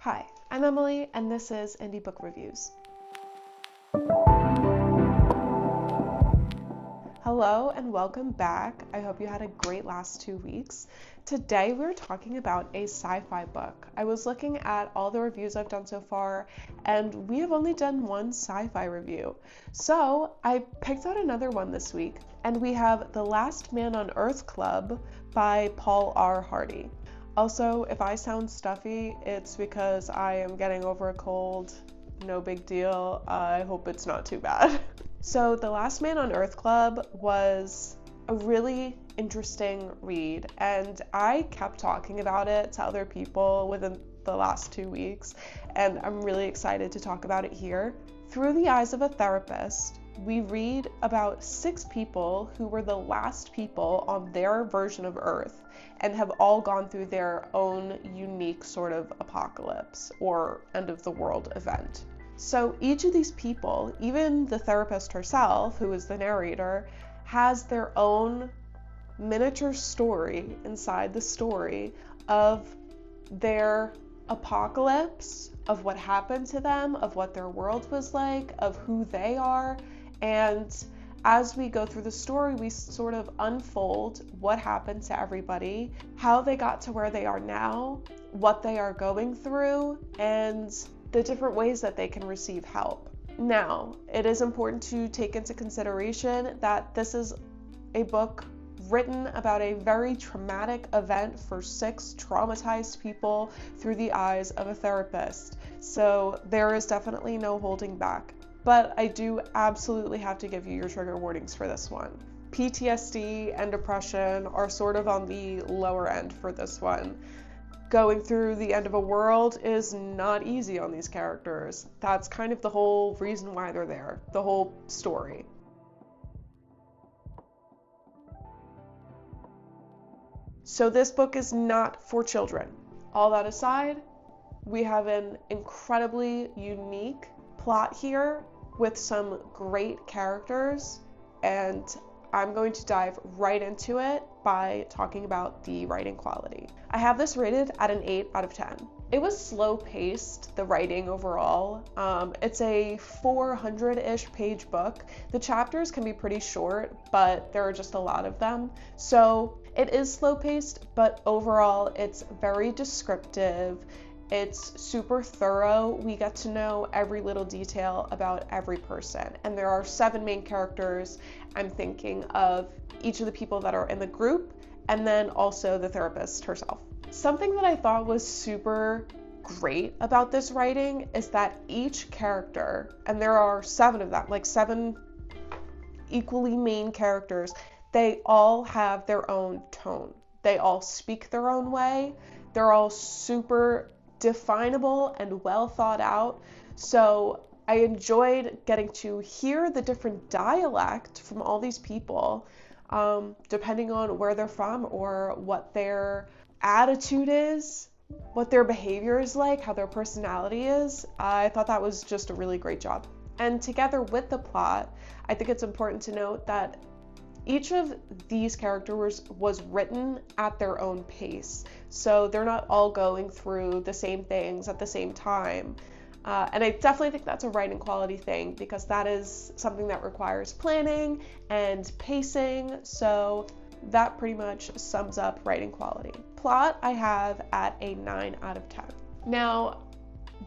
Hi, I'm Emily, and this is Indie Book Reviews. Hello and welcome back. I hope you had a great last 2 weeks. Today we're talking about a sci-fi book. I was looking at all the reviews I've done so far, and we have only done one sci-fi review. So I picked out another one this week, and we have The Last Man on Earth Club by Paul R. Hardy. Also, if I sound stuffy, it's because I am getting over a cold. No big deal. I hope it's not too bad. So, The Last Man on Earth Club was a really interesting read, and I kept talking about it to other people within the last 2 weeks, and I'm really excited to talk about it here. Through the eyes of a therapist, we read about 6 people who were the last people on their version of Earth and have all gone through their own unique sort of apocalypse or end of the world event. So each of these people, even the therapist herself, who is the narrator, has their own miniature story inside the story of their apocalypse, of what happened to them, of what their world was like, of who they are. And as we go through the story, we sort of unfold what happened to everybody, how they got to where they are now, what they are going through, and the different ways that they can receive help. Now, it is important to take into consideration that this is a book written about a very traumatic event for 6 traumatized people through the eyes of a therapist. So there is definitely no holding back. But I do absolutely have to give you your trigger warnings for this one. PTSD and depression are sort of on the lower end for this one. Going through the end of a world is not easy on these characters. That's kind of the whole reason why they're there, the whole story. So this book is not for children. All that aside, we have an incredibly unique plot here with some great characters, and I'm going to dive right into it by talking about the writing quality. I have this rated at an 8 out of 10. It was slow paced, the writing overall. It's a 400-ish page book. The chapters can be pretty short, but there are just a lot of them. So it is slow paced, but overall it's very descriptive. It's super thorough. We get to know every little detail about every person. And there are 7 main characters. I'm thinking of each of the people that are in the group, and then also the therapist herself. Something that I thought was super great about this writing is that each character, and there are 7 of them, like 7 equally main characters, they all have their own tone. They all speak their own way. They're all super definable and well thought out. So I enjoyed getting to hear the different dialect from all these people, depending on where they're from or what their attitude is, what their behavior is like, how their personality is. I thought that was just a really great job. And together with the plot, I think it's important to note that each of these characters was written at their own pace, so they're not all going through the same things at the same time. And I definitely think that's a writing quality thing, because that is something that requires planning and pacing, so that pretty much sums up writing quality. Plot I have at a 9 out of 10. Now,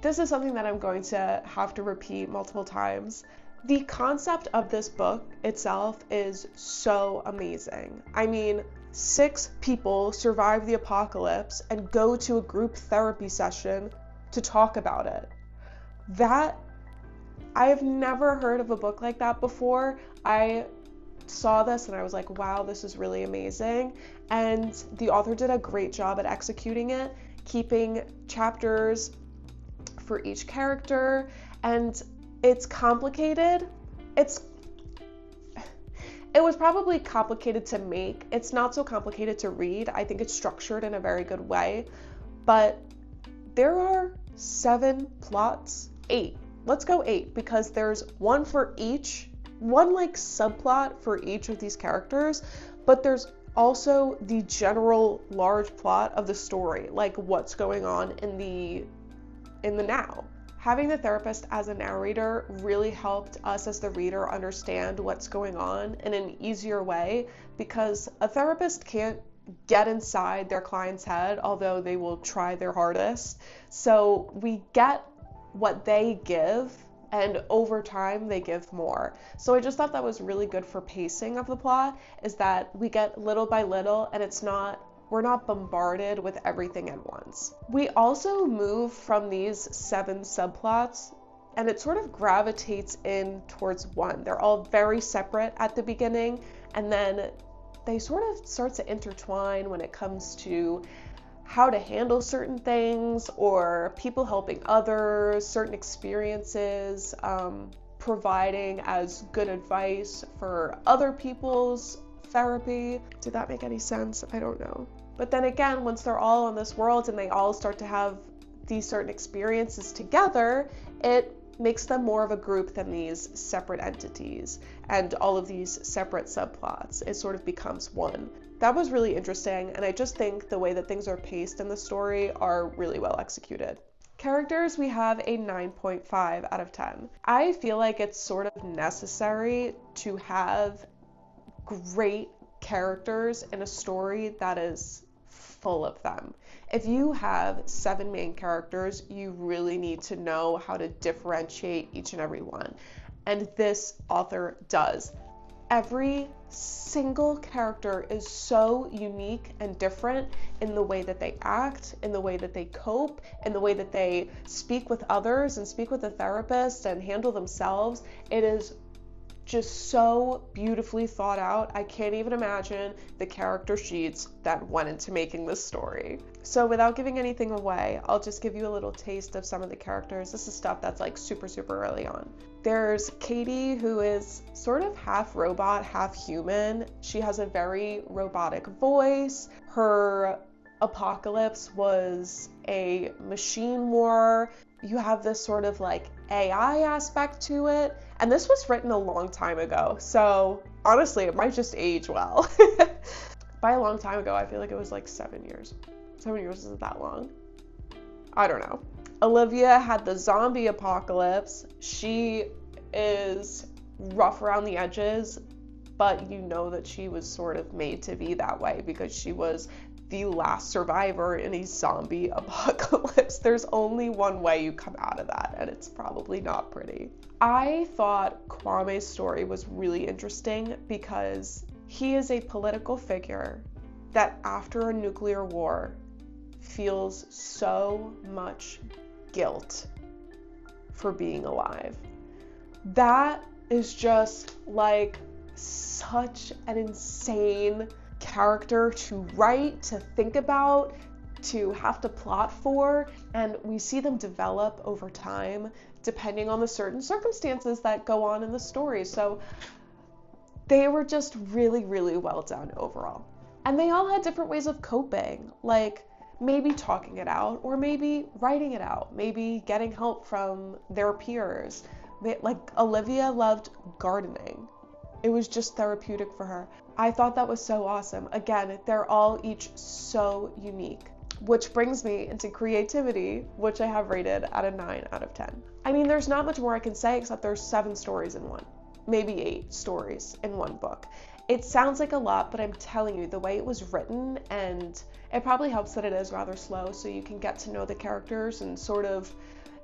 this is something that I'm going to have to repeat multiple times. The concept of this book itself is so amazing. I mean, 6 people survive the apocalypse and go to a group therapy session to talk about it. That, I have never heard of a book like that before. I saw this and I was like, wow, this is really amazing. And the author did a great job at executing it, keeping chapters for each character, and it's complicated. It was probably complicated to make. It's not so complicated to read. I think it's structured in a very good way. But there are 7 plots. 8. Let's go 8, because there's one for each, one like subplot for each of these characters, but there's also the general large plot of the story, like what's going on in the in the now. Having the therapist as a narrator really helped us as the reader understand what's going on in an easier way, because a therapist can't get inside their client's head, although they will try their hardest. So we get what they give, and over time they give more. So I just thought that was really good for pacing of the plot, is that we get little by little, and we're not bombarded with everything at once. We also move from these 7 subplots, and it sort of gravitates in towards one. They're all very separate at the beginning, and then they sort of start to intertwine when it comes to how to handle certain things, or people helping others, certain experiences, providing as good advice for other people's therapy. Did that make any sense? I don't know. But then again, once they're all in this world and they all start to have these certain experiences together, it makes them more of a group than these separate entities and all of these separate subplots. It sort of becomes one. That was really interesting, and I just think the way that things are paced in the story are really well executed. Characters, we have a 9.5 out of 10. I feel like it's sort of necessary to have great characters in a story that is full of them. If you have 7 main characters, you really need to know how to differentiate each and every one. And this author does. Every single character is so unique and different in the way that they act, in the way that they cope, in the way that they speak with others and speak with a therapist and handle themselves. It is just so beautifully thought out. I can't even imagine the character sheets that went into making this story. So without giving anything away, I'll just give you a little taste of some of the characters. This is stuff that's like super early on. There's Katie, who is sort of half robot, half human. She has a very robotic voice. Her apocalypse was a machine war. You have this sort of like AI aspect to it. And this was written a long time ago, so honestly, it might just age well. By a long time ago, I feel like it was like 7 years. 7 years isn't that long. I don't know. Olivia had the zombie apocalypse. She is rough around the edges, but you know that she was sort of made to be that way because she was the last survivor in a zombie apocalypse. There's only one way you come out of that, and it's probably not pretty. I thought Kwame's story was really interesting because he is a political figure that after a nuclear war feels so much guilt for being alive. That is just like such an insane character to write, to think about, to have to plot for, and we see them develop over time depending on the certain circumstances that go on in the story. So they were just really well done overall. And they all had different ways of coping, like maybe talking it out, or maybe writing it out, maybe getting help from their peers. Like Olivia loved gardening. It was just therapeutic for her. I thought that was so awesome. Again, they're all each so unique. Which brings me into creativity, which I have rated at a 9 out of 10. I mean, there's not much more I can say except there's 7 stories in one. Maybe 8 stories in one book. It sounds like a lot, but I'm telling you, the way it was written, and it probably helps that it is rather slow, so you can get to know the characters and sort of,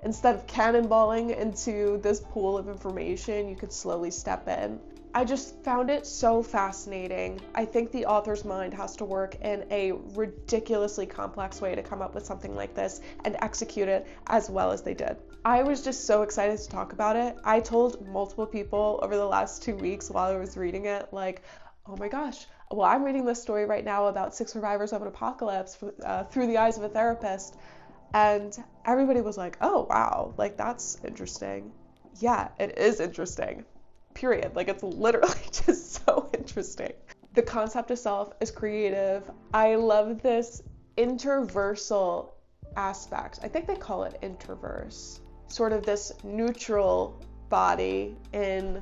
instead of cannonballing into this pool of information, you could slowly step in. I just found it so fascinating. I think the author's mind has to work in a ridiculously complex way to come up with something like this and execute it as well as they did. I was just so excited to talk about it. I told multiple people over the last 2 weeks while I was reading it, like, oh my gosh, well, I'm reading this story right now about 6 survivors of an apocalypse through the eyes of a therapist. And everybody was like, oh, wow, like that's interesting. Yeah, it is interesting. Period. Like, it's literally just so interesting. The concept itself is creative. I love this interversal aspect. I think they call it interverse. Sort of this neutral body in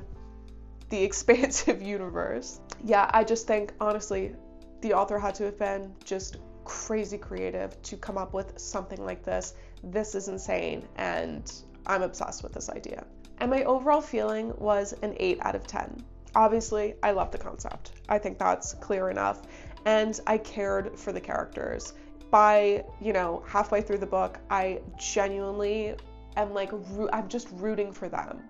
the expansive universe. Yeah, I just think, honestly, the author had to have been just crazy creative to come up with something like this this is insane, and I'm obsessed with this idea. And my overall feeling was an 8 out of 10. Obviously, I love the concept. I think that's clear enough. And I cared for the characters. By, halfway through the book, I genuinely am I'm just rooting for them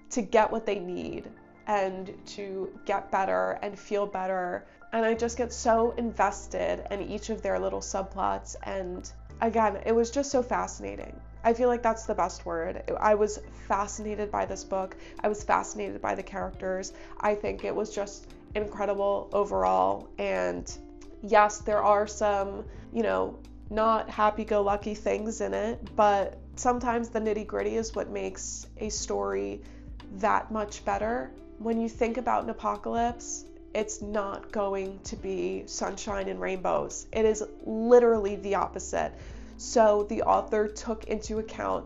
to get what they need and to get better and feel better. And I just get so invested in each of their little subplots. And again, it was just so fascinating. I feel like that's the best word. I was fascinated by this book. I was fascinated by the characters. I think it was just incredible overall. And yes, there are some, not happy-go-lucky things in it, but sometimes the nitty-gritty is what makes a story that much better. When you think about an apocalypse, it's not going to be sunshine and rainbows. It is literally the opposite. So the author took into account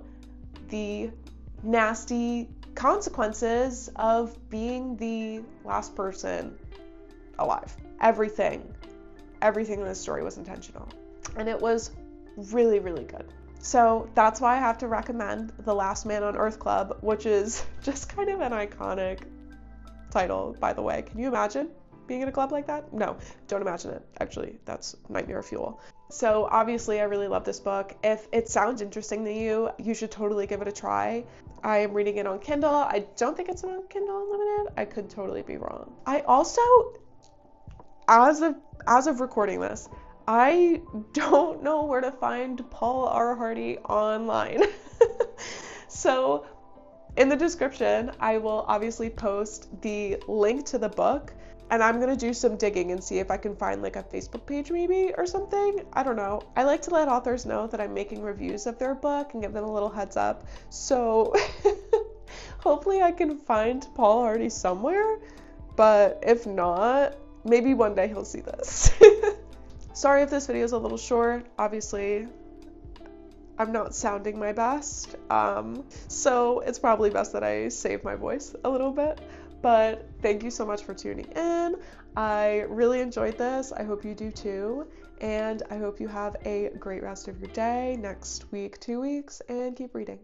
the nasty consequences of being the last person alive. Everything in this story was intentional. And it was really, really good. So that's why I have to recommend The Last Man on Earth Club, which is just kind of an iconic title, by the way. Can you imagine being in a club like that? No, don't imagine it. Actually, that's nightmare fuel. So obviously, I really love this book. If it sounds interesting to you, you should totally give it a try. I am reading it on Kindle. I don't think it's on Kindle Unlimited. I could totally be wrong. I also, as of recording this, I don't know where to find Paul R. Hardy online. So in the description, I will obviously post the link to the book, and I'm going to do some digging and see if I can find a Facebook page maybe or something. I don't know. I like to let authors know that I'm making reviews of their book and give them a little heads up. So hopefully I can find Paul Hardy somewhere, but if not, maybe one day he'll see this. Sorry if this video is a little short. Obviously, I'm not sounding my best, so it's probably best that I save my voice a little bit. But thank you so much for tuning in. I really enjoyed this. I hope you do too. And I hope you have a great rest of your day, next week, 2 weeks, and keep reading.